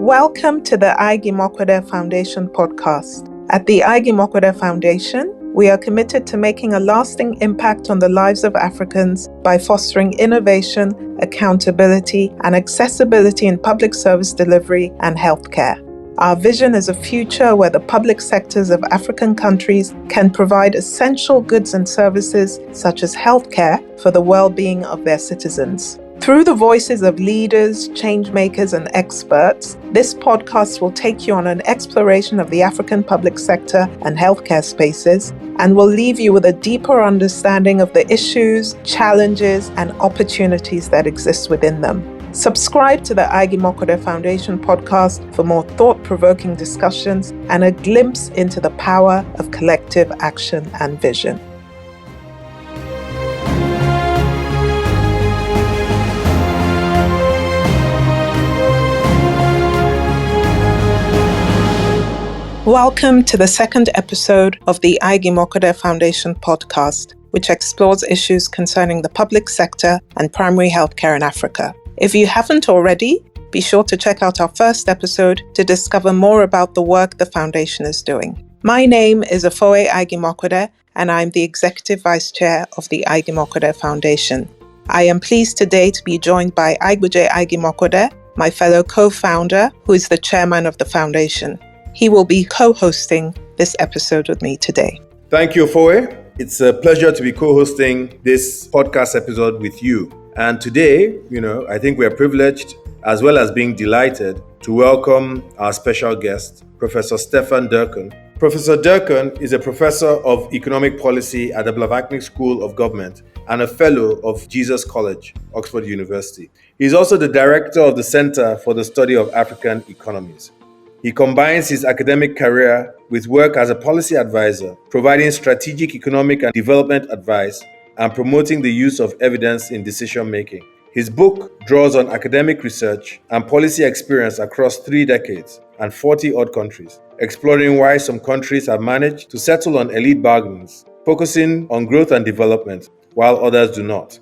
Welcome to the Aig-Imoukhuede Foundation podcast. At the Aig-Imoukhuede Foundation, we are committed to making a lasting impact on the lives of Africans by fostering innovation, accountability, and accessibility in public service delivery and healthcare. Our vision is a future where the public sectors of African countries can provide essential goods and services such as healthcare for the well-being of their citizens. Through the voices of leaders, changemakers, and experts, this podcast will take you on an exploration of the African public sector and healthcare spaces and will leave you with a deeper understanding of the issues, challenges, and opportunities that exist within them. Subscribe to the Aig-Imoukhuede Foundation podcast for more thought-provoking discussions and a glimpse into the power of collective action and vision. Welcome to the second episode of the Aig-Imoukhuede Foundation podcast, which explores issues concerning the public sector and primary healthcare in Africa. If you haven't already, be sure to check out our first episode to discover more about the work the foundation is doing. My name is Afoe Aig-Imoukhuede, and I'm the Executive Vice Chair of the Aig-Imoukhuede Foundation. I am pleased today to be joined by Aig-Imoukhuede, my fellow co-founder, who is the chairman of the foundation. He will be co-hosting this episode with me today. Thank you, Afoe. It's a pleasure to be co-hosting this podcast episode with you. And today, I think we are privileged as well as being delighted to welcome our special guest, Professor Stefan Dercon. Professor Dercon is a professor of economic policy at the Blavatsky School of Government and a fellow of Jesus College, Oxford University. He's also the director of the Center for the Study of African Economies. He combines his academic career with work as a policy advisor, providing strategic economic and development advice and promoting the use of evidence in decision-making. His book draws on academic research and policy experience across 3 decades and 40-odd countries, exploring why some countries have managed to settle on elite bargains, focusing on growth and development, while others do not.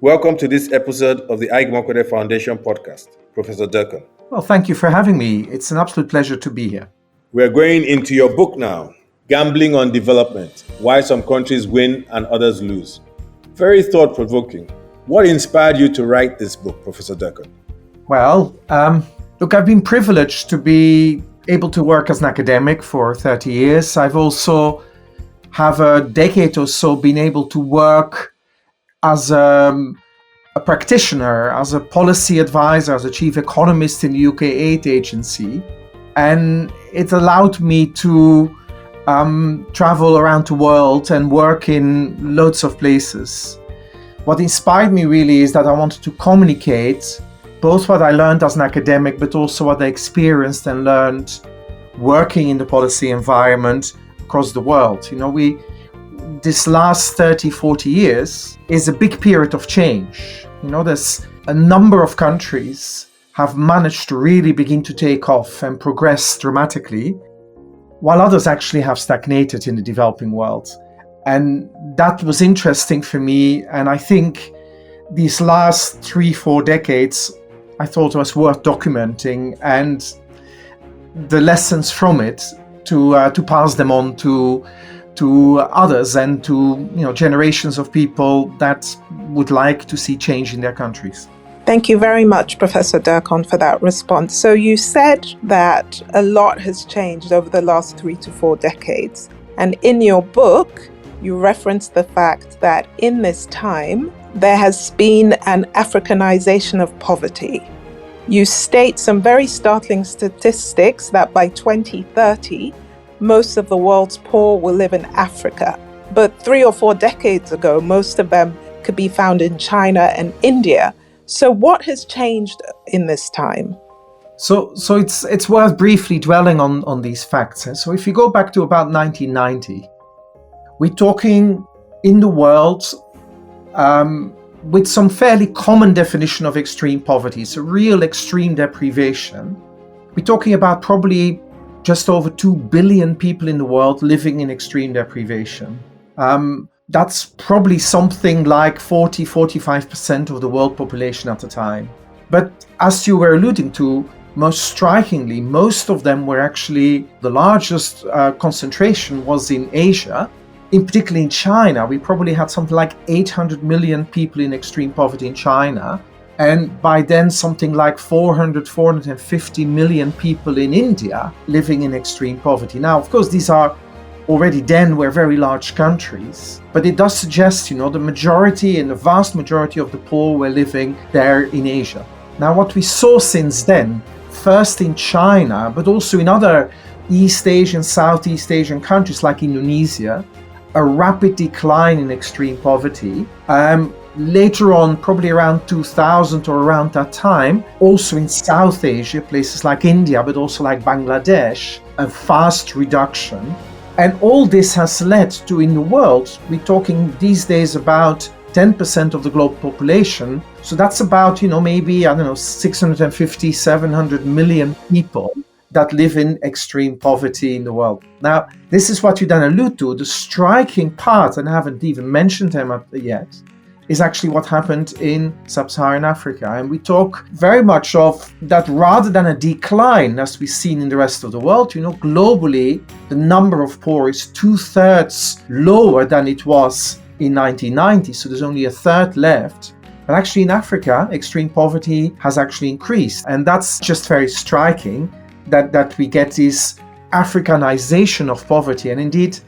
Welcome to this episode of the Aig-Imoukhuede Foundation podcast, Professor Dercon. Well, thank you for having me. It's an absolute pleasure to be here. We're going into your book now, Gambling on Development, Why Some Countries Win and Others Lose. Very thought-provoking. What inspired you to write this book, Professor Dercon? Well, look, I've been privileged to be able to work as an academic for 30 years. I've also have a decade or so been able to work as a practitioner, as a policy advisor, as a chief economist in the UK aid agency. And it allowed me to travel around the world and work in loads of places. What inspired me really is that I wanted to communicate both what I learned as an academic, but also what I experienced and learned working in the policy environment across the world. This last 30, 40 years is a big period of change. There's a number of countries have managed to really begin to take off and progress dramatically, while others actually have stagnated in the developing world. And that was interesting for me. And I think these last 3-4 decades, I thought was worth documenting and the lessons from it to pass them on to others and to generations of people that would like to see change in their countries. Thank you very much, Professor Dercon, for that response. So you said that a lot has changed over the last 3 to 4 decades. And in your book, you reference the fact that in this time, there has been an Africanization of poverty. You state some very startling statistics that by 2030, most of the world's poor will live in Africa. But 3 or 4 decades ago, most of them could be found in China and India. So what has changed in this time? So it's worth briefly dwelling on these facts. So if you go back to about 1990, we're talking in the world with some fairly common definition of extreme poverty, so real extreme deprivation. We're talking about probably just over 2 billion people in the world living in extreme deprivation. That's probably something like 40-45% of the world population at the time. But as you were alluding to, most strikingly, most of them were actually, the largest concentration was in Asia, in particularly in China. We probably had something like 800 million people in extreme poverty in China. And by then, something like 450 million people in India living in extreme poverty. Now, of course, these are already then were very large countries, but it does suggest, the majority and the vast majority of the poor were living there in Asia. Now, what we saw since then, first in China, but also in other East Asian, Southeast Asian countries like Indonesia, a rapid decline in extreme poverty. Later on, probably around 2000 or around that time, also in South Asia, places like India, but also like Bangladesh, a fast reduction. And all this has led to, in the world, we're talking these days about 10% of the global population. So that's about, maybe, 650, 700 million people that live in extreme poverty in the world. Now, this is what you then allude to. The striking part, and I haven't even mentioned him yet, is actually what happened in sub-Saharan Africa. And we talk very much of that rather than a decline, as we've seen in the rest of the world, globally, the number of poor is 2/3 lower than it was in 1990. So there's only a third left. But actually in Africa, extreme poverty has actually increased. And that's just very striking that we get this Africanization of poverty. And indeed,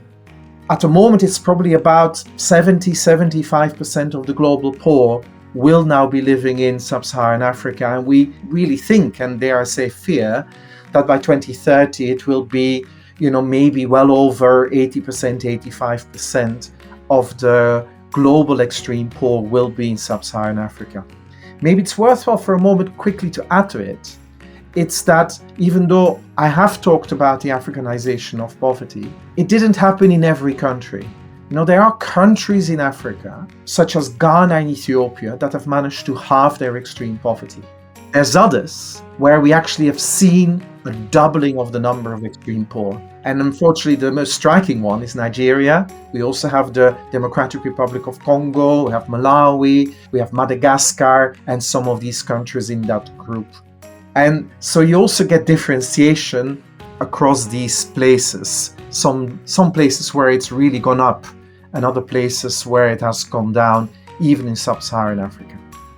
at the moment, it's probably about 70-75% of the global poor will now be living in sub-Saharan Africa. And we really think, and dare I say fear, that by 2030 it will be, maybe well over 80%, 85% of the global extreme poor will be in sub-Saharan Africa. Maybe it's worthwhile for a moment quickly to add to it. It's that even though I have talked about the Africanization of poverty, it didn't happen in every country. There are countries in Africa, such as Ghana and Ethiopia, that have managed to halve their extreme poverty. There's others where we actually have seen a doubling of the number of extreme poor. And unfortunately, the most striking one is Nigeria. We also have the Democratic Republic of Congo, we have Malawi, we have Madagascar, and some of these countries in that group. And so you also get differentiation across these places. Some places where it's really gone up, and other places where it has gone down, even in sub-Saharan Africa.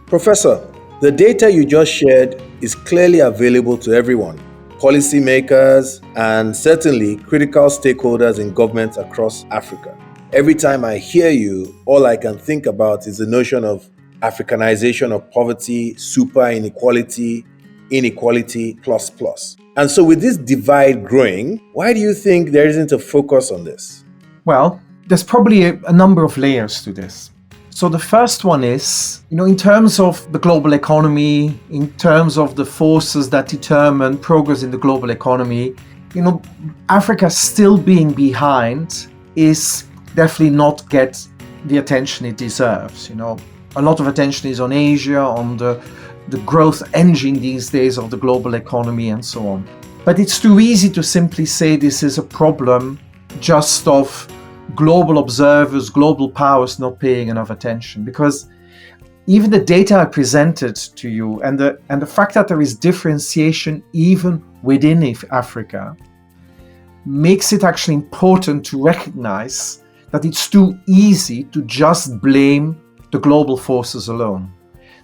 Professor, the data you just shared is clearly available to everyone, policymakers, and certainly critical stakeholders in governments across Africa. Every time I hear you, all I can think about is the notion of Africanization of poverty, super inequality, inequality plus. And so with this divide growing, why do you think there isn't a focus on this? Well, there's probably a number of layers to this. So the first one is, in terms of the global economy, in terms of the forces that determine progress in the global economy, Africa still being behind is definitely not get the attention it deserves. A lot of attention is on Asia, on the growth engine these days of the global economy and so on. But it's too easy to simply say this is a problem just of global observers, global powers not paying enough attention, because even the data I presented to you and the fact that there is differentiation even within Africa makes it actually important to recognize that it's too easy to just blame the global forces alone.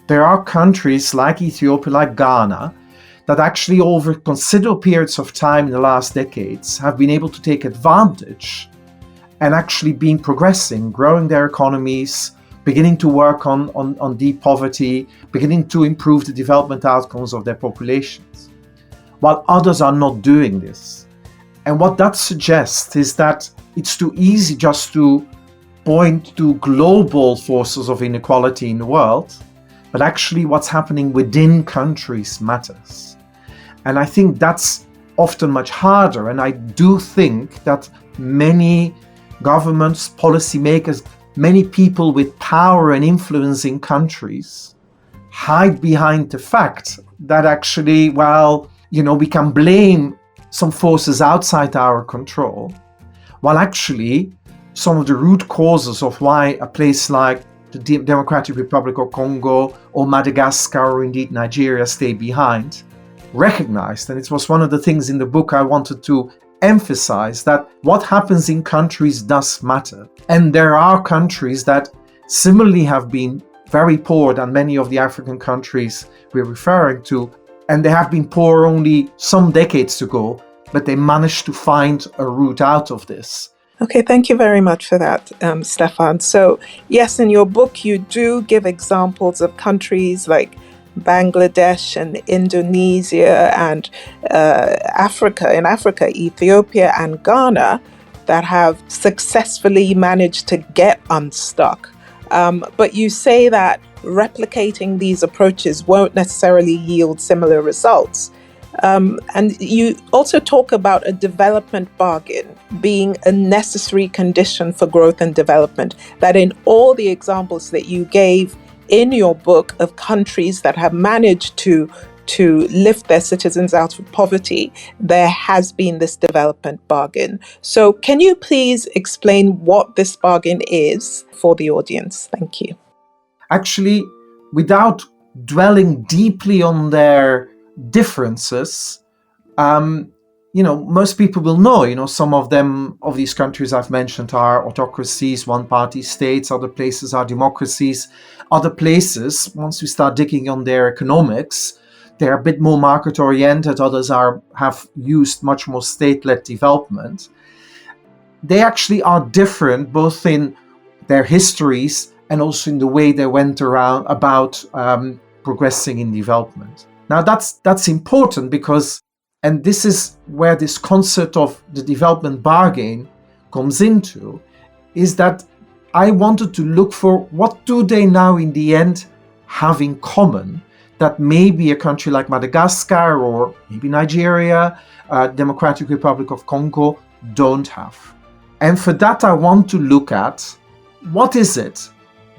There are countries like Ethiopia, like Ghana, that actually over considerable periods of time in the last decades have been able to take advantage and actually been progressing, growing their economies, beginning to work on deep poverty, beginning to improve the development outcomes of their populations, while others are not doing this. And what that suggests is that it's too easy just to point to global forces of inequality in the world, but actually what's happening within countries matters. And I think that's often much harder. And I do think that many governments, policymakers, many people with power and influence in countries hide behind the fact that actually, we can blame some forces outside our control, while actually some of the root causes of why a place like the Democratic Republic of Congo or Madagascar or indeed Nigeria stay behind recognized, and it was one of the things in the book I wanted to emphasize, that what happens in countries does matter. And there are countries that similarly have been very poor than many of the African countries we're referring to, and they have been poor only some decades ago, but they managed to find a route out of this. Okay, thank you very much for that, Stefan. So, yes, in your book, you do give examples of countries like Bangladesh and Indonesia and in Africa, Ethiopia and Ghana, that have successfully managed to get unstuck. But you say that replicating these approaches won't necessarily yield similar results. And you also talk about a development bargain being a necessary condition for growth and development, that in all the examples that you gave in your book of countries that have managed to lift their citizens out of poverty, there has been this development bargain. So can you please explain what this bargain is for the audience? Thank you. Actually, without dwelling deeply on their differences, most people will know, some of these countries I've mentioned are autocracies, one-party states, other places are democracies, other places, once we start digging on their economics, they're a bit more market-oriented, others have used much more state-led development. They actually are different, both in their histories and also in the way they went about progressing in development. Now that's important because, and this is where this concept of the development bargain comes into, is that I wanted to look for what do they now in the end have in common that maybe a country like Madagascar or maybe Nigeria, Democratic Republic of Congo don't have. And for that I want to look at what is it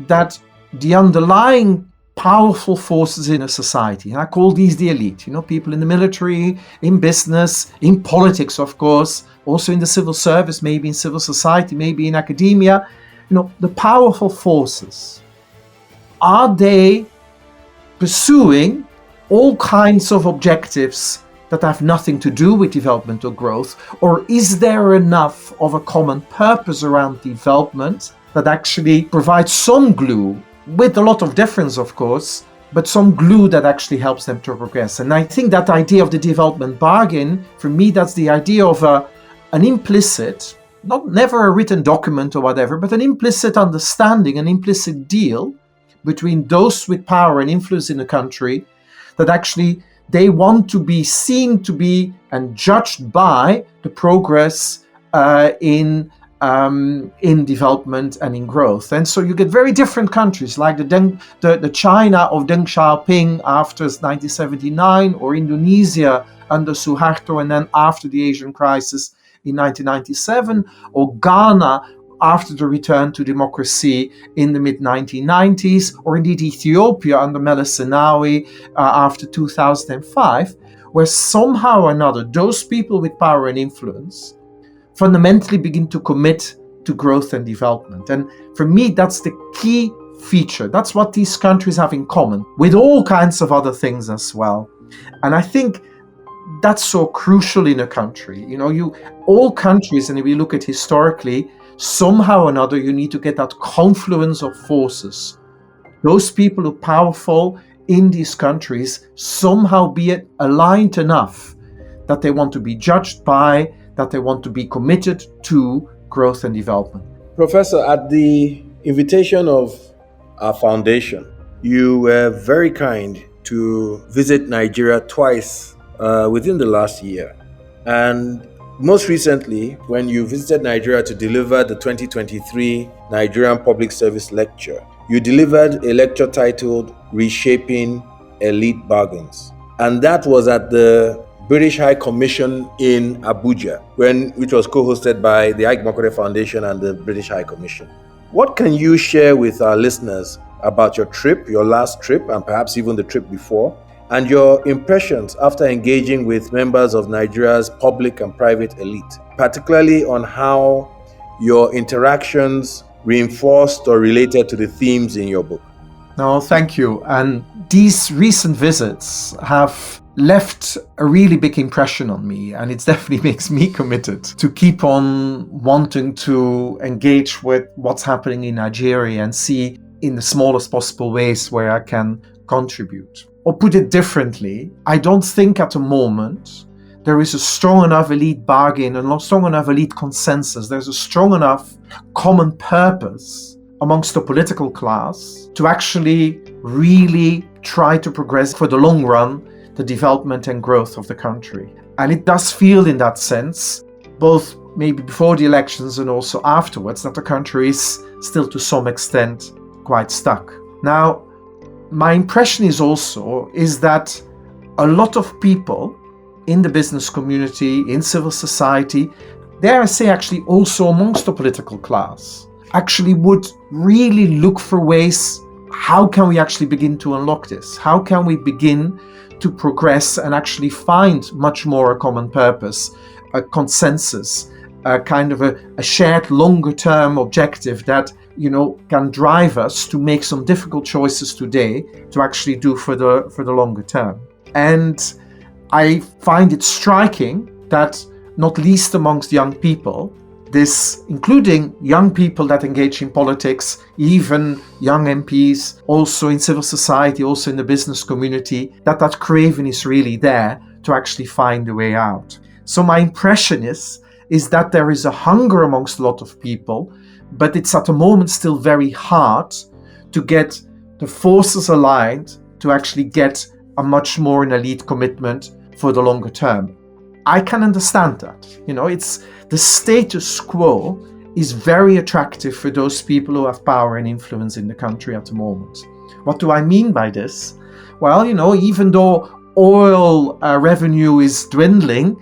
that the underlying powerful forces in a society, and I call these the elite, people in the military, in business, in politics, of course, also in the civil service, maybe in civil society, maybe in academia, the powerful forces. Are they pursuing all kinds of objectives that have nothing to do with development or growth? Or is there enough of a common purpose around development that actually provides some glue, with a lot of difference, of course, but some glue that actually helps them to progress? And I think that idea of the development bargain, for me, that's the idea of an implicit, never a written document or whatever, but an implicit understanding, an implicit deal between those with power and influence in a country, that actually they want to be seen to be and judged by the progress in development and in growth. And so you get very different countries like the China of Deng Xiaoping after 1979, or Indonesia under Suharto and then after the Asian crisis in 1997, or Ghana after the return to democracy in the mid-1990s, or indeed Ethiopia under Meles Zenawi after 2005, where somehow or another those people with power and influence fundamentally begin to commit to growth and development. And for me, that's the key feature. That's what these countries have in common, with all kinds of other things as well. And I think that's so crucial in a country. All countries, and if you look at historically, somehow or another, you need to get that confluence of forces. Those people who are powerful in these countries somehow be aligned enough that they want to be judged by, that they want to be committed to growth and development. Professor, at the invitation of our foundation, you were very kind to visit Nigeria twice within the last year. And most recently, when you visited Nigeria to deliver the 2023 Nigerian Public Service Lecture, you delivered a lecture titled Reshaping Elite Bargains. And that was at the British High Commission in Abuja, which was co-hosted by the Aig-Imoukhuede Foundation and the British High Commission. What can you share with our listeners about your trip, your last trip, and perhaps even the trip before, and your impressions after engaging with members of Nigeria's public and private elite, particularly on how your interactions reinforced or related to the themes in your book? No, thank you. And these recent visits have left a really big impression on me, and it definitely makes me committed to keep on wanting to engage with what's happening in Nigeria and see in the smallest possible ways where I can contribute. Or put it differently, I don't think at the moment there is a strong enough elite bargain and a strong enough elite consensus. There's a strong enough common purpose amongst the political class to actually really try to progress for the long run the development and growth of the country. And it does feel in that sense, both maybe before the elections and also afterwards, that the country is still to some extent quite stuck. Now, my impression is that a lot of people in the business community, in civil society, dare I say actually also amongst the political class, actually would really look for ways, how can we actually begin to unlock this? How can we begin to progress and actually find much more a common purpose, a consensus, a kind of a shared longer term objective that, can drive us to make some difficult choices today to actually do for the longer term. And I find it striking that not least amongst young people, this, including young people that engage in politics, even young MPs, also in civil society, also in the business community, that craving is really there to actually find a way out. So my impression is that there is a hunger amongst a lot of people, but it's at the moment still very hard to get the forces aligned to actually get a much more an elite commitment for the longer term. I can understand that. It's the status quo is very attractive for those people who have power and influence in the country at the moment. What do I mean by this? Well, even though oil revenue is dwindling,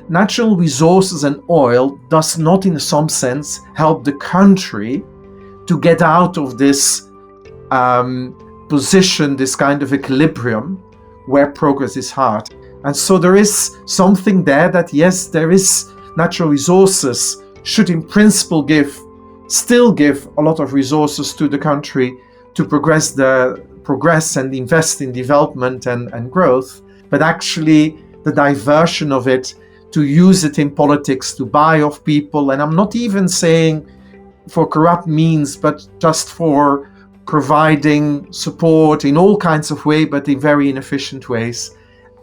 natural resources and oil does not in some sense help the country to get out of this position, this kind of equilibrium where progress is hard. And so there is something there that, yes, there is natural resources should in principle still give a lot of resources to the country to progress and invest in development and growth, but actually the diversion of it to use it in politics to buy off people, and I'm not even saying for corrupt means, but just for providing support in all kinds of ways, but in very inefficient ways.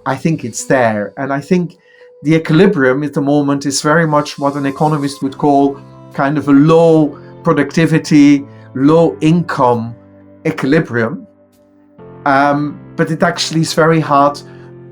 I think it's there. And I think the equilibrium at the moment is very much what an economist would call kind of a low productivity, low income equilibrium. But it actually is very hard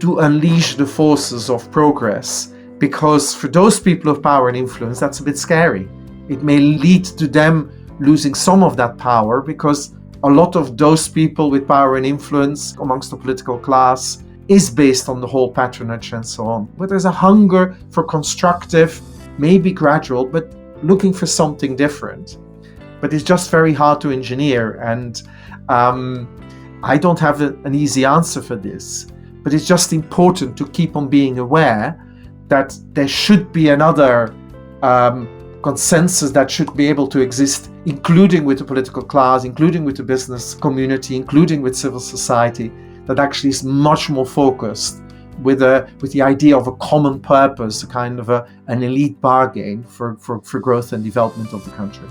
to unleash the forces of progress, because for those people of power and influence, that's a bit scary. It may lead to them losing some of that power, because a lot of those people with power and influence amongst the political class is based on the whole patronage and so on. But there's a hunger for constructive, maybe gradual, but looking for something different. But it's just very hard to engineer, and I don't have an easy answer for this. But it's just important to keep on being aware that there should be another consensus that should be able to exist, including with the political class, including with the business community, including with civil society, that actually is much more focused with the idea of a common purpose, a kind of an elite bargain for growth and development of the country.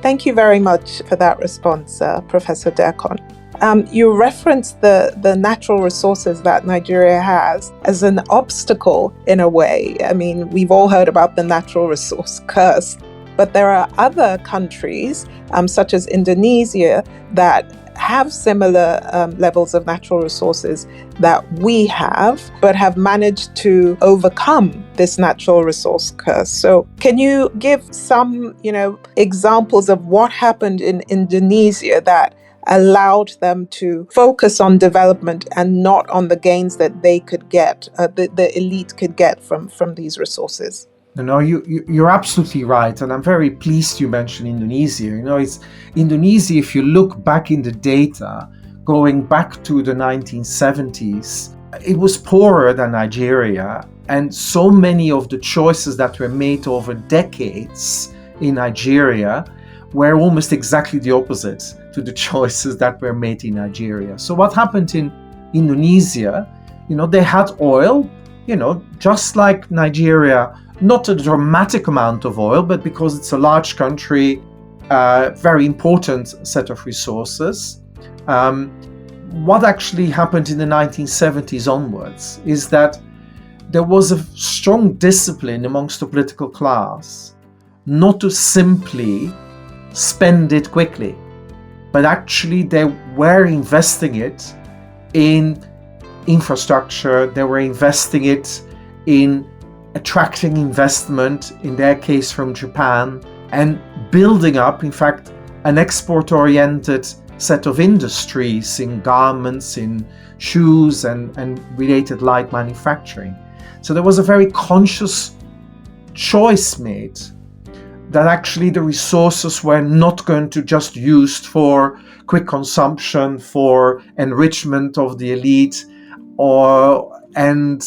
Thank you very much for that response, Professor Dercon. You referenced the natural resources that Nigeria has as an obstacle in a way. I mean, we've all heard about the natural resource curse, but there are other countries, such as Indonesia, that have similar levels of natural resources that we have, but have managed to overcome this natural resource curse. So can you give some, examples of what happened in Indonesia that allowed them to focus on development and not on the gains that they could get, the elite could get from these resources? No, you're absolutely right, and I'm very pleased you mentioned Indonesia. It's Indonesia. If you look back in the data, going back to the 1970s, it was poorer than Nigeria, and so many of the choices that were made over decades in Nigeria were almost exactly the opposite to the choices that were made in Nigeria. So what happened in Indonesia? They had oil, just like Nigeria, not a dramatic amount of oil, but because it's a large country, very important set of resources. What actually happened in the 1970s onwards is that there was a strong discipline amongst the political class not to simply spend it quickly, but actually they were investing it in infrastructure, they were investing it in attracting investment, in their case from Japan, and building up, in fact, an export-oriented set of industries in garments, in shoes, and related light manufacturing. So there was a very conscious choice made that actually the resources were not going to just used for quick consumption, for enrichment of the elite, and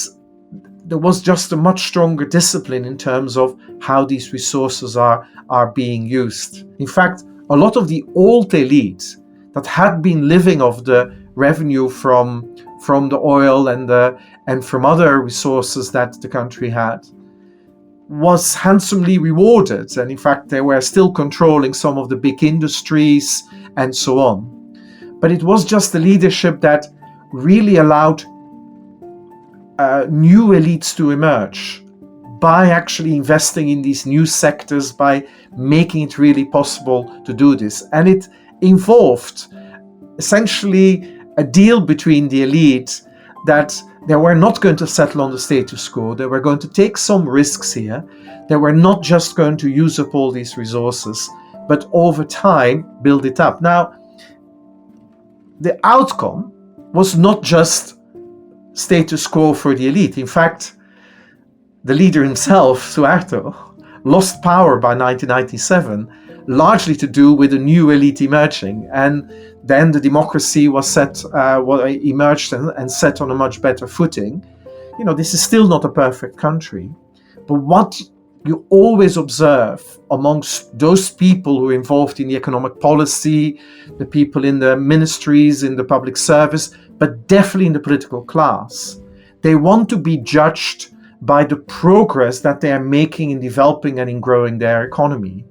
there was just a much stronger discipline in terms of how these resources are being used. In fact, a lot of the old elite that had been living off the revenue from the oil and from other resources that the country had was handsomely rewarded, and in fact they were still controlling some of the big industries and so on. But it was just the leadership that really allowed new elites to emerge by actually investing in these new sectors, by making it really possible to do this. And it involved essentially a deal between the elite that they were not going to settle on the status quo. They were going to take some risks here. They were not just going to use up all these resources, but over time build it up. Now, the outcome was not just status quo for the elite. In fact, the leader himself, Suharto, lost power by 1997, largely to do with a new elite emerging. And then the democracy was emerged and set on a much better footing. This is still not a perfect country, but what you always observe amongst those people who are involved in the economic policy, the people in the ministries, in the public service, but definitely in the political class, they want to be judged by the progress that they are making in developing and in growing their economy,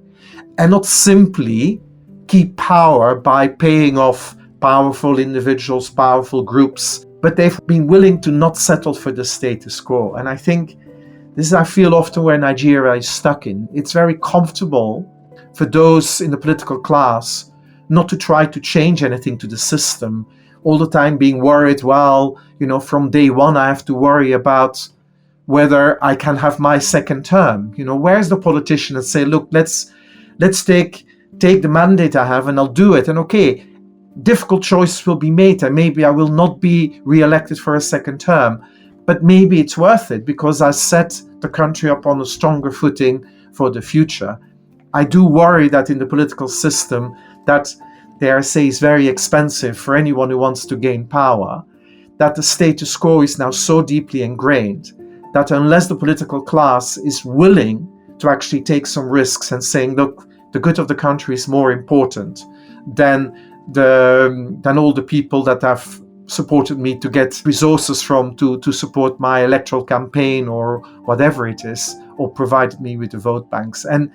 and not simply keep power by paying off powerful individuals, powerful groups, but they've been willing to not settle for the status quo. And I think this is, I feel, often where Nigeria is stuck in. It's very comfortable for those in the political class not to try to change anything to the system, all the time being worried, from day one I have to worry about whether I can have my second term. Where's the politician that say, look, let's take the mandate I have and I'll do it. And okay, difficult choices will be made and maybe I will not be re-elected for a second term, but maybe it's worth it because I set the country up on a stronger footing for the future. I do worry that in the political system that, dare I say, is very expensive for anyone who wants to gain power, that the status quo is now so deeply ingrained that unless the political class is willing to actually take some risks and saying, look, the good of the country is more important than all the people that have supported me to get resources from to support my electoral campaign or whatever it is, or provided me with the vote banks. And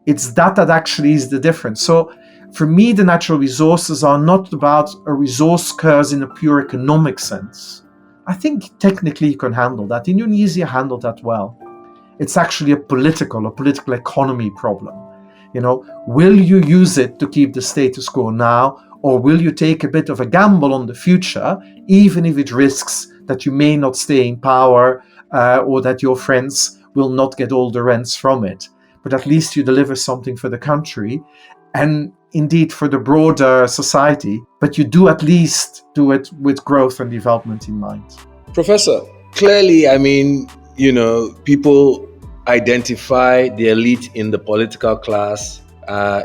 it's that actually is the difference. So for me, the natural resources are not about a resource curse in a pure economic sense. I think technically you can handle that. Indonesia handled that well. It's actually a political economy problem. Will you use it to keep the status quo now, or will you take a bit of a gamble on the future, even if it risks that you may not stay in power or that your friends will not get all the rents from it? But at least you deliver something for the country and indeed for the broader society, but you do at least do it with growth and development in mind. Professor, clearly, people identify the elite in the political class,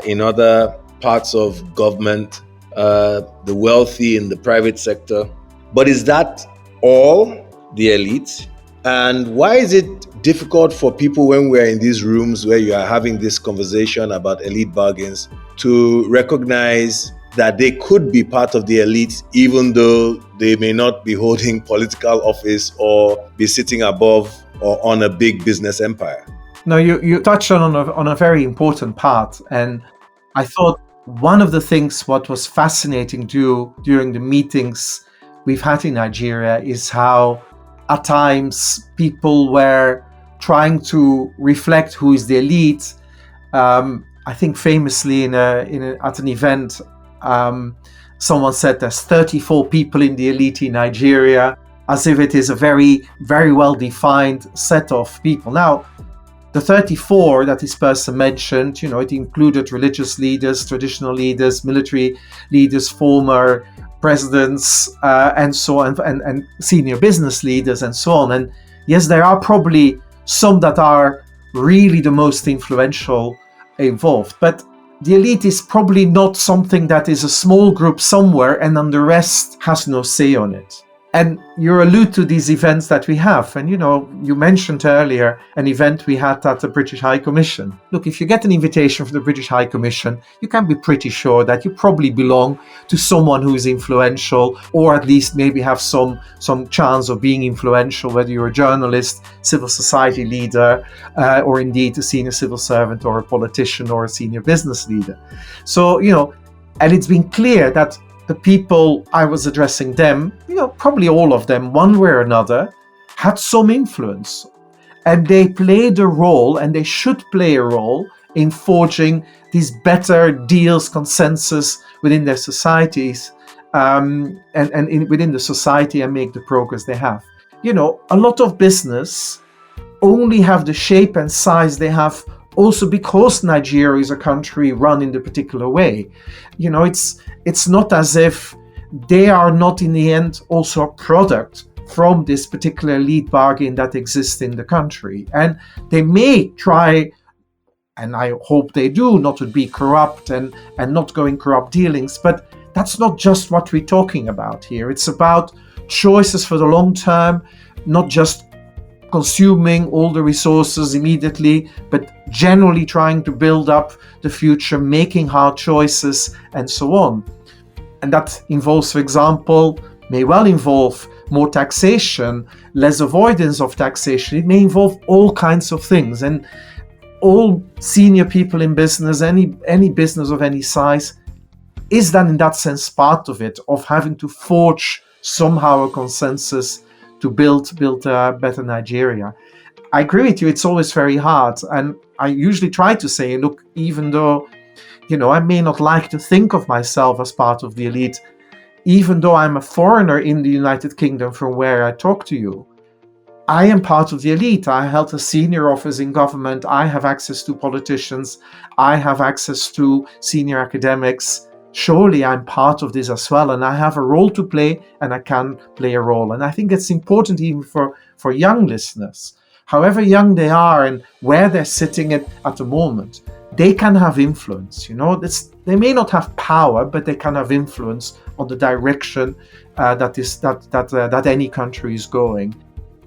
in other parts of government, the wealthy in the private sector. But is that all the elite? And why is it difficult for people when we're in these rooms where you are having this conversation about elite bargains to recognize that they could be part of the elite even though they may not be holding political office or be sitting above or on a big business empire. No, you touched on a very important part, and I thought one of the things what was fascinating during the meetings we've had in Nigeria is how at times people were trying to reflect who is the elite. I think famously at an event, someone said there's 34 people in the elite in Nigeria, as if it is a very, very well-defined set of people. Now, the 34 that this person mentioned, it included religious leaders, traditional leaders, military leaders, former presidents, and so on, and senior business leaders, and so on. And yes, there are probably some that are really the most influential involved, but the elite is probably not something that is a small group somewhere and then the rest has no say on it. And you allude to these events that we have. And, you mentioned earlier an event we had at the British High Commission. Look, if you get an invitation from the British High Commission, you can be pretty sure that you probably belong to someone who is influential, or at least maybe have some chance of being influential, whether you're a journalist, civil society leader, or indeed a senior civil servant or a politician or a senior business leader. So, and it's been clear that the people I was addressing them, probably all of them, one way or another, had some influence. And they played a role, and they should play a role, in forging these better deals, consensus within their societies, and within the society, and make the progress they have. A lot of business only have the shape and size they have also because Nigeria is a country run in a particular way. It's not as if they are not in the end also a product from this particular elite bargain that exists in the country. And they may try, and I hope they do, not to be corrupt and not go in corrupt dealings, but that's not just what we're talking about here. It's about choices for the long term, not just consuming all the resources immediately, but generally trying to build up the future, making hard choices, and so on. And that involves, for example, may well involve more taxation, less avoidance of taxation. It may involve all kinds of things. And all senior people in business, any business of any size, is then in that sense part of it, of having to forge somehow a consensus to build a better Nigeria. I agree with you, it's always very hard. And I usually try to say, look, even though, I may not like to think of myself as part of the elite, even though I'm a foreigner in the United Kingdom from where I talk to you, I am part of the elite. I held a senior office in government. I have access to politicians. I have access to senior academics. Surely I'm part of this as well, and I have a role to play, and I can play a role. And I think it's important even for young listeners, however young they are and where they're sitting at the moment, they can have influence. They may not have power, but they can have influence on the direction that any country is going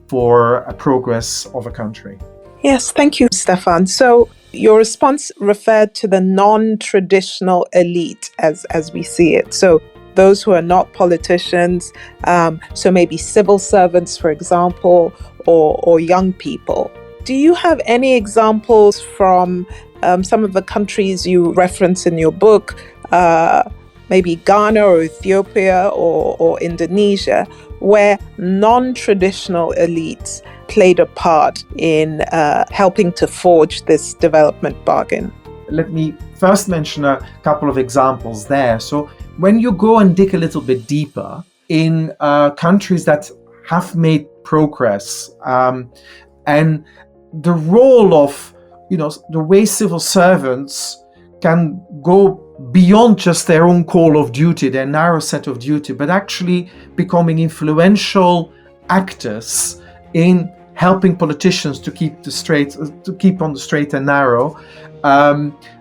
for a progress of a country. Yes, thank you, Stefan. So your response referred to the non-traditional elite as we see it. So those who are not politicians, so maybe civil servants, for example, or young people. Do you have any examples from some of the countries you reference in your book, maybe Ghana or Ethiopia or Indonesia, where non-traditional elites played a part in helping to forge this development bargain? Let me first mention a couple of examples there. So when you go and dig a little bit deeper in countries that have made progress, and the role of, the way civil servants can go beyond just their own call of duty, their narrow set of duty, but actually becoming influential actors in helping politicians to keep on the straight and narrow,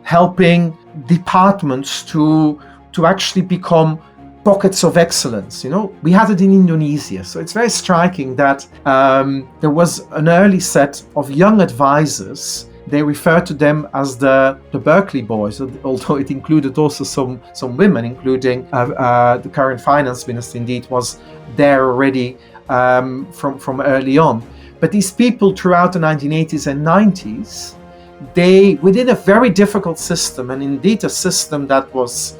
helping departments to actually become pockets of excellence. We had it in Indonesia, so it's very striking that there was an early set of young advisors they refer to them as the Berkeley boys, although it included also some women, including the current finance minister, indeed, was there already from early on. But these people throughout the 1980s and 90s, they, within a very difficult system, and indeed a system that was,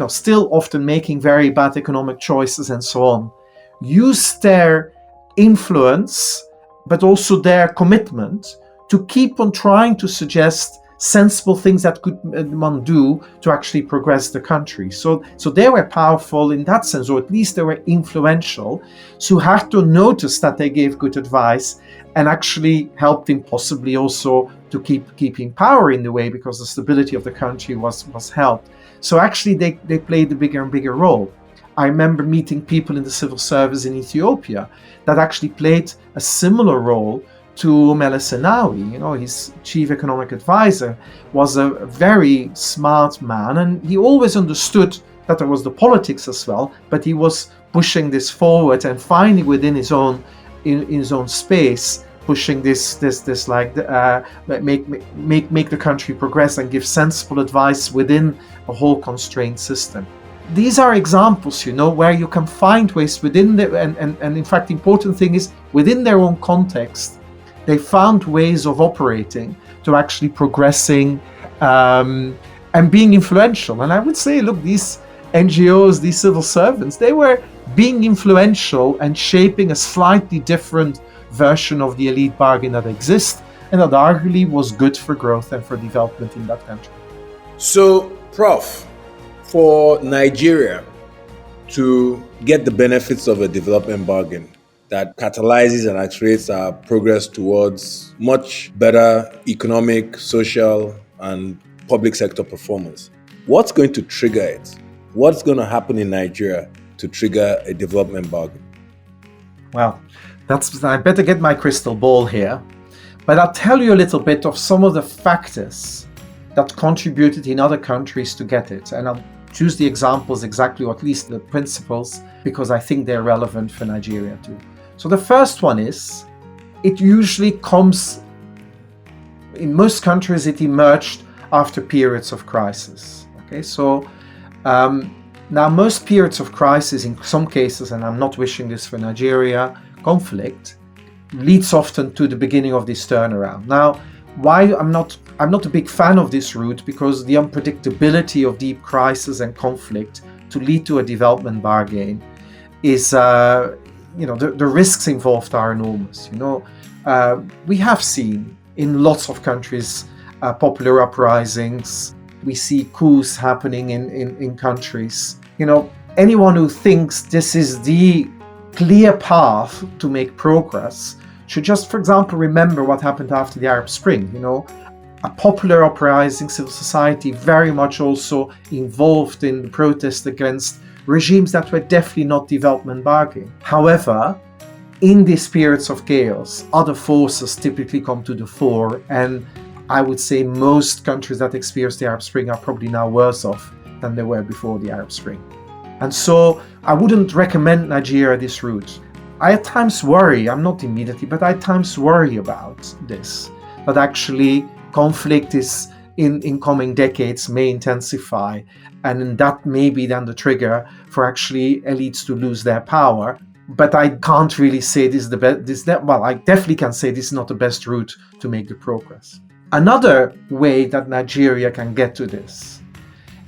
still often making very bad economic choices and so on, used their influence, but also their commitment to keep on trying to suggest sensible things that could one do to actually progress the country. So they were powerful in that sense, or at least they were influential. Suharto noticed that they gave good advice and actually helped him possibly also to keeping power in the way, because the stability of the country was helped. So actually they played a bigger and bigger role. I remember meeting people in the civil service in Ethiopia that actually played a similar role to Meles Zenawi. His chief economic advisor was a very smart man, and he always understood that there was the politics as well, but he was pushing this forward and finally within his own space, pushing this like make the country progress and give sensible advice within a whole constrained system. These are examples, where you can find ways within the, and in fact the important thing is within their own context, they found ways of operating to actually progressing and being influential. And I would say, look, these NGOs, these civil servants, they were being influential and shaping a slightly different version of the elite bargain that exists, and that arguably was good for growth and for development in that country. So, Prof, for Nigeria to get the benefits of a development bargain that catalyzes and accelerates our progress towards much better economic, social, and public sector performance, what's going to trigger it? What's going to happen in Nigeria to trigger a development bargain? Well, I better get my crystal ball here, but I'll tell you a little bit of some of the factors that contributed in other countries to get it. And I'll choose the examples exactly, or at least the principles, because I think they're relevant for Nigeria too. So the first one is, it usually comes, in most countries, it emerged after periods of crisis. Okay, so now most periods of crisis, in some cases, and I'm not wishing this for Nigeria, conflict leads often to the beginning of this turnaround. Now, why I'm not a big fan of this route, because the unpredictability of deep crisis and conflict to lead to a development bargain is, the risks involved are enormous. We have seen in lots of countries popular uprisings. We see coups happening in countries. Anyone who thinks this is the clear path to make progress should just, for example, remember what happened after the Arab Spring. A popular uprising, civil society very much also involved in the protest against regimes that were definitely not development bargaining. However, in these periods of chaos, other forces typically come to the fore, and I would say most countries that experienced the Arab Spring are probably now worse off than they were before the Arab Spring. And so I wouldn't recommend Nigeria this route. I at times worry, I'm not immediately, but I at times worry about this, that actually conflict is in coming decades may intensify, and that may be then the trigger for actually elites to lose their power. But I can't really say this is the best. Well, I definitely can say this is not the best route to make the progress. Another way that Nigeria can get to this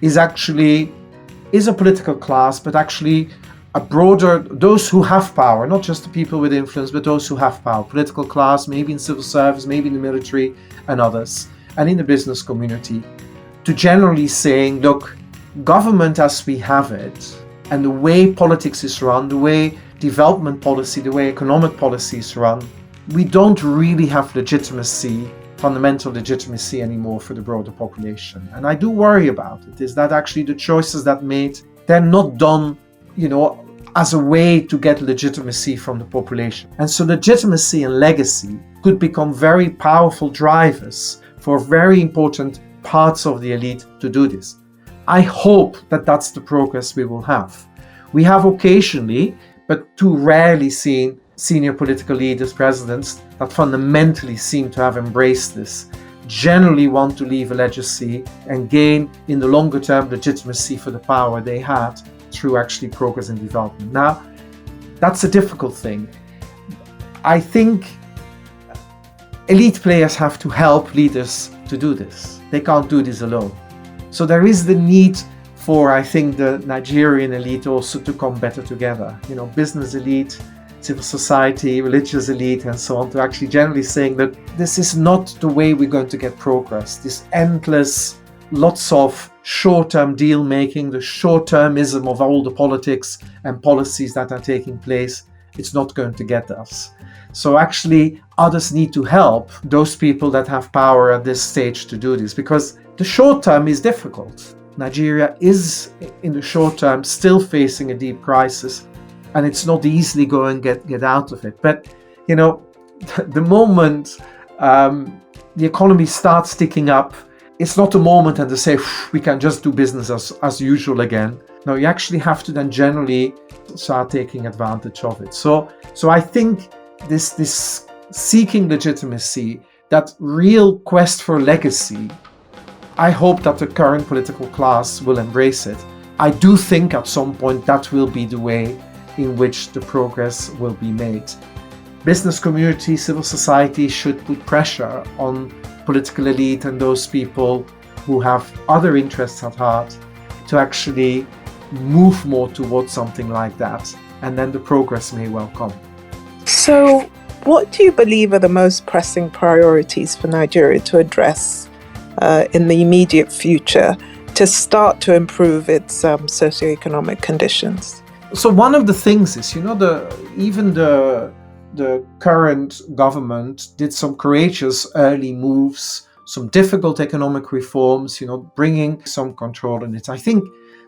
is a political class, but actually a broader, those who have power, not just the people with influence, but those who have power, political class, maybe in civil service, maybe in the military and others, and in the business community, to generally saying, look, government as we have it, and the way politics is run, the way development policy, the way economic policy is run, we don't really have fundamental legitimacy anymore for the broader population. And I do worry about it, is that actually the choices that made, they're not done, as a way to get legitimacy from the population. And so legitimacy and legacy could become very powerful drivers for very important parts of the elite to do this. I hope that that's the progress we will have. We have occasionally, but too rarely, seen senior political leaders, presidents, that fundamentally seem to have embraced this generally want to leave a legacy and gain, in the longer term, legitimacy for the power they had through actually progress and development. Now, that's a difficult thing. I think elite players have to help leaders to do this. They can't do this alone. So there is the need for, I think, the Nigerian elite also to come better together. Business elite, civil society, religious elite, and so on, to actually generally saying that this is not the way we're going to get progress. This endless, lots of short-term deal making, the short-termism of all the politics and policies that are taking place, it's not going to get us. So actually, others need to help those people that have power at this stage to do this, because the short term is difficult. Nigeria is, in the short term, still facing a deep crisis, and it's not easily going to get out of it. But, the moment the economy starts ticking up, it's not a moment and to say, we can just do business as usual again. No, you actually have to then generally start taking advantage of it. So I think this seeking legitimacy, that real quest for legacy, I hope that the current political class will embrace it. I do think at some point that will be the way in which the progress will be made. Business community, civil society should put pressure on political elite and those people who have other interests at heart to actually move more towards something like that, and then the progress may well come. So, what do you believe are the most pressing priorities for Nigeria to address in the immediate future to start to improve its socioeconomic conditions? So one of the things is, even the current government did some courageous early moves, some difficult economic reforms, bringing some control in it. I think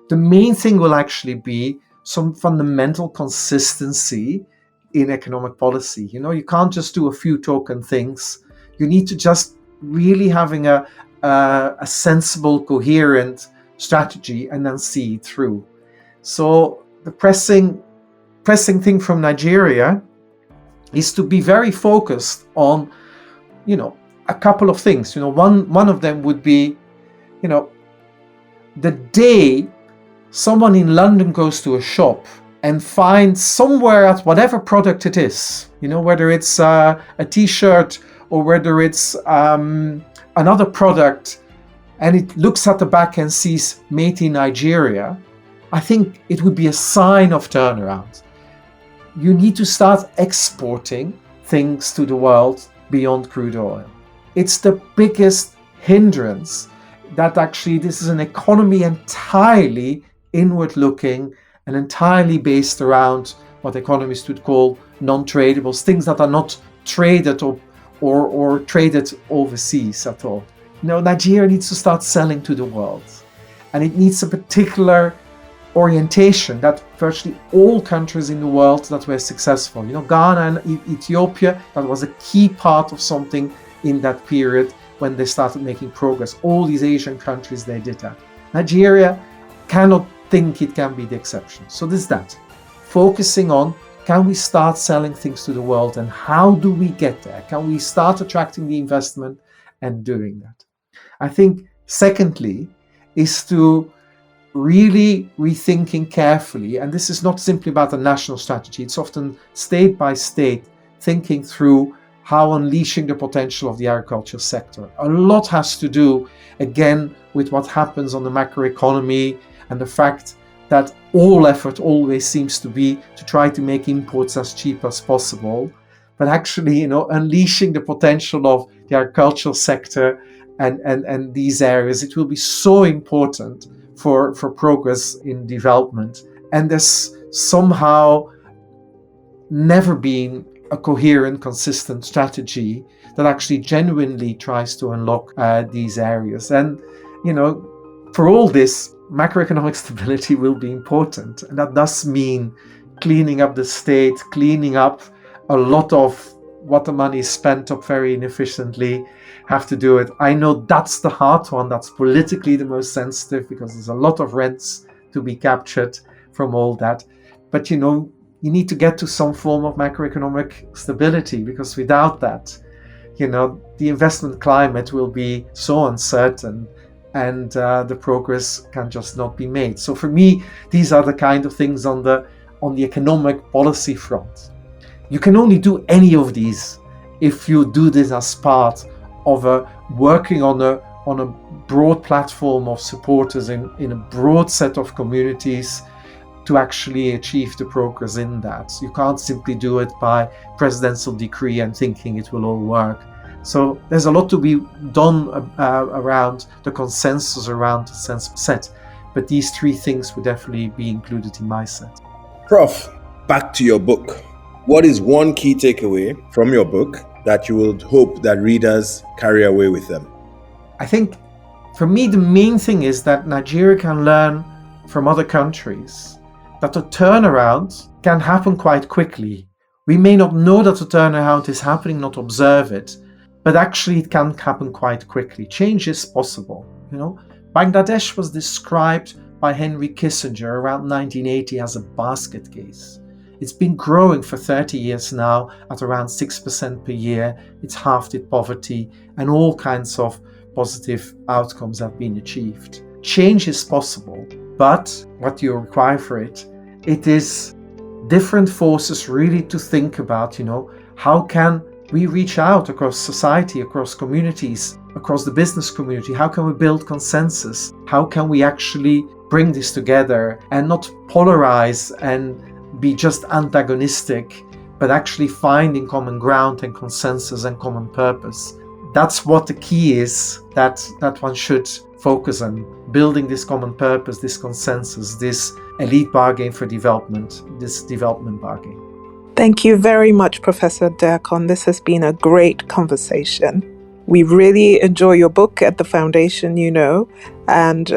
the main thing will actually be some fundamental consistency in economic policy. You can't just do a few token things. You need to just really having a sensible, coherent strategy and then see it through. So the pressing thing from Nigeria is to be very focused on, a couple of things. One of them would be, the day someone in London goes to a shop and finds somewhere at whatever product it is, whether it's a t-shirt or whether it's another product, and it looks at the back and sees made in Nigeria, I think it would be a sign of turnaround. You need to start exporting things to the world beyond crude oil. It's the biggest hindrance that actually this is an economy entirely inward-looking and entirely based around what economists would call non-tradables, things that are not traded or traded overseas at all. Nigeria needs to start selling to the world, and it needs a particular orientation that virtually all countries in the world that were successful, Ghana and Ethiopia, that was a key part of something in that period when they started making progress. All these Asian countries, they did that. Nigeria cannot think it can be the exception. So there's that. Focusing on, can we start selling things to the world, and how do we get there? Can we start attracting the investment and doing that? I think secondly is to really rethinking carefully, and this is not simply about a national strategy, it's often state by state, thinking through how unleashing the potential of the agriculture sector. A lot has to do, again, with what happens on the macroeconomy and the fact that all effort always seems to be to try to make imports as cheap as possible. But actually, unleashing the potential of the agricultural sector and these areas, it will be so important for progress in development. And there's somehow never been a coherent, consistent strategy that actually genuinely tries to unlock these areas. And, for all this, macroeconomic stability will be important. And that does mean cleaning up the state, cleaning up a lot of what the money is spent up very inefficiently, have to do it. I know that's the hard one, that's politically the most sensitive, because there's a lot of rents to be captured from all that. But you need to get to some form of macroeconomic stability, because without that, the investment climate will be so uncertain, and the progress can just not be made. So for me, these are the kind of things on the economic policy front. You can only do any of these if you do this as part of working on a broad platform of supporters in a broad set of communities to actually achieve the progress in that. You can't simply do it by presidential decree and thinking it will all work. So there's a lot to be done around the consensus around the set, but these three things would definitely be included in my set. Prof, back to your book. What is one key takeaway from your book that you would hope that readers carry away with them? I think for me the main thing is that Nigeria can learn from other countries that the turnaround can happen quite quickly. We may not know that the turnaround is happening, not observe it, but actually it can happen quite quickly. Change is possible. Bangladesh was described by Henry Kissinger around 1980 as a basket case. It's been growing for 30 years now at around 6% per year. It's halved its poverty, and all kinds of positive outcomes have been achieved. Change is possible, but what you require for it is different forces really to think about, how can we reach out across society, across communities, across the business community? How can we build consensus? How can we actually bring this together and not polarize and be just antagonistic, but actually finding common ground and consensus and common purpose? That's what the key is that one should focus on, building this common purpose, this consensus, this elite bargain for development, this development bargain. Thank you very much, Professor Dercon. This has been a great conversation. We really enjoy your book at the Foundation, and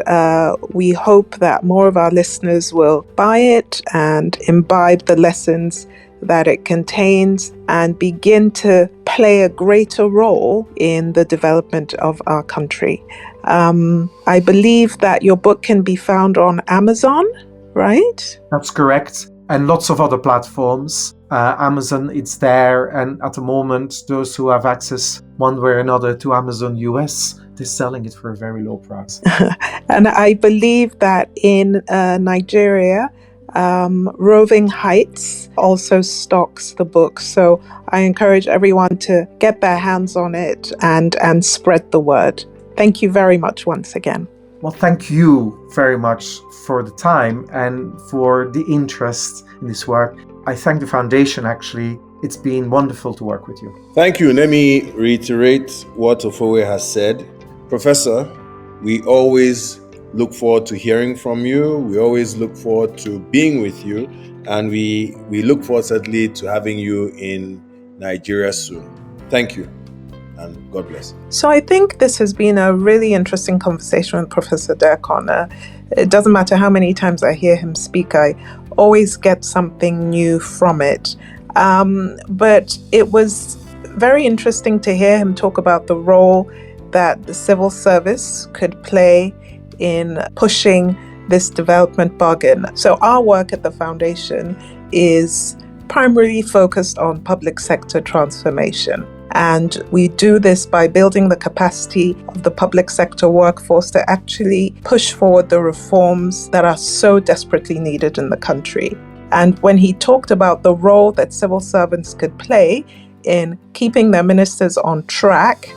we hope that more of our listeners will buy it and imbibe the lessons that it contains and begin to play a greater role in the development of our country. I believe that your book can be found on Amazon, right? That's correct. And lots of other platforms. Amazon, it's there. And at the moment, those who have access one way or another to Amazon US, they're selling it for a very low price. And I believe that in Nigeria, Roving Heights also stocks the book. So I encourage everyone to get their hands on it and spread the word. Thank you very much once again. Well, thank you very much for the time and for the interest in this work. I thank the Foundation, actually. It's been wonderful to work with you. Thank you. Let me reiterate what Ofowe has said. Professor, we always look forward to hearing from you. We always look forward to being with you. And we look forward certainly to having you in Nigeria soon. Thank you. And God bless. So I think this has been a really interesting conversation with Professor Dercon. It doesn't matter how many times I hear him speak, I always get something new from it. But it was very interesting to hear him talk about the role that the civil service could play in pushing this development bargain. So our work at the Foundation is primarily focused on public sector transformation. And we do this by building the capacity of the public sector workforce to actually push forward the reforms that are so desperately needed in the country. And when he talked about the role that civil servants could play in keeping their ministers on track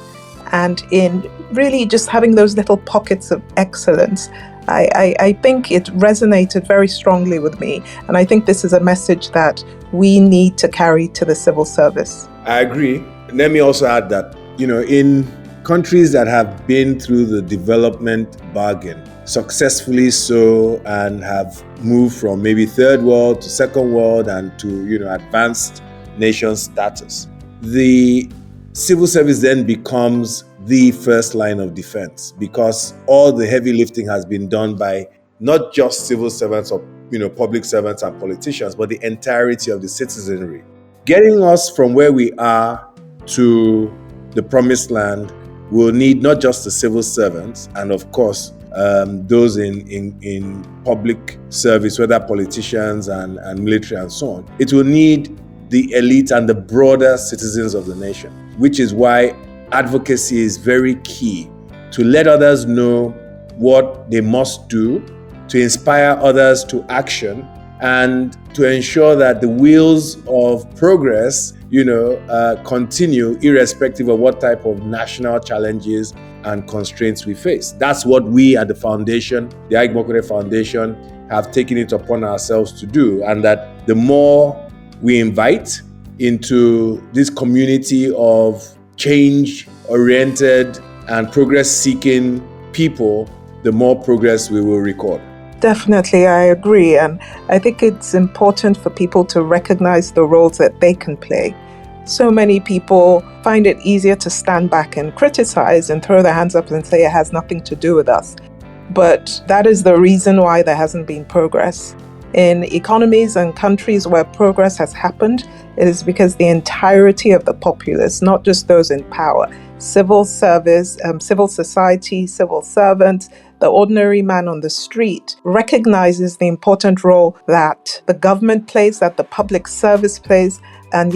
and in really just having those little pockets of excellence, I think it resonated very strongly with me. And I think this is a message that we need to carry to the civil service. I agree. Let me also add that, in countries that have been through the development bargain, successfully so, and have moved from maybe third world to second world and to, advanced nation status, the civil service then becomes the first line of defense, because all the heavy lifting has been done by not just civil servants or, public servants and politicians, but the entirety of the citizenry. Getting us from where we are to the promised land will need not just the civil servants and of course those in public service, whether politicians and military and so on. It will need the elite and the broader citizens of the nation. which is why advocacy is very key, to let others know what they must do, to inspire others to action, and to ensure that the wheels of progress, continue irrespective of what type of national challenges and constraints we face. That's what we at the foundation, the Aig-Imoukhuede Foundation, have taken it upon ourselves to do. And that the more we invite into this community of change-oriented and progress-seeking people, the more progress we will record. Definitely, I agree. And I think it's important for people to recognize the roles that they can play. So many people find it easier to stand back and criticize and throw their hands up and say it has nothing to do with us. But that is the reason why there hasn't been progress. In economies and countries where progress has happened, it is because the entirety of the populace, not just those in power, civil service, civil society, civil servants, the ordinary man on the street, recognizes the important role that the government plays, that the public service plays, and,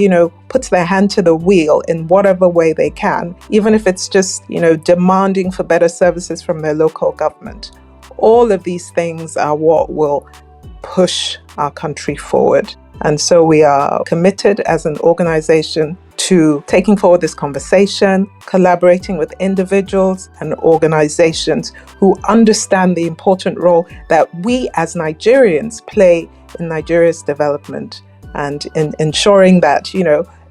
puts their hand to the wheel in whatever way they can, even if it's just, demanding for better services from their local government. All of these things are what will push our country forward. And so we are committed as an organization to taking forward this conversation, collaborating with individuals and organizations who understand the important role that we as Nigerians play in Nigeria's development and in ensuring that,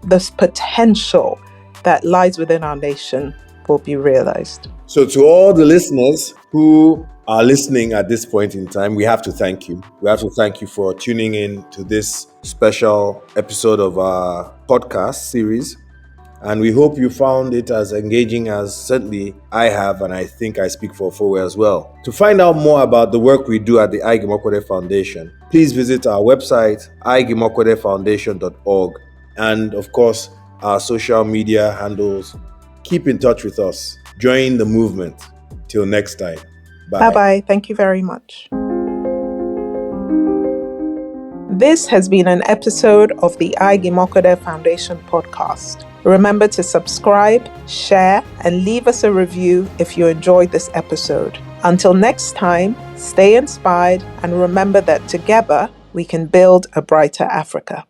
this potential that lies within our nation will be realized. So to all the listeners who are listening at this point in time, we have to thank you. We have to thank you for tuning in to this special episode of our podcast series. And we hope you found it as engaging as certainly I have, and I think I speak for Fowe as well. To find out more about the work we do at the Aig-Imoukhuede Foundation, please visit our website, aig-imoukhuedefoundation.org, and of course, our social media handles. Keep in touch with us. Join the movement. Till next time. Bye. Bye-bye. Thank you very much. This has been an episode of the Aig-Imoukhuede Foundation podcast. Remember to subscribe, share, and leave us a review if you enjoyed this episode. Until next time, stay inspired and remember that together we can build a brighter Africa.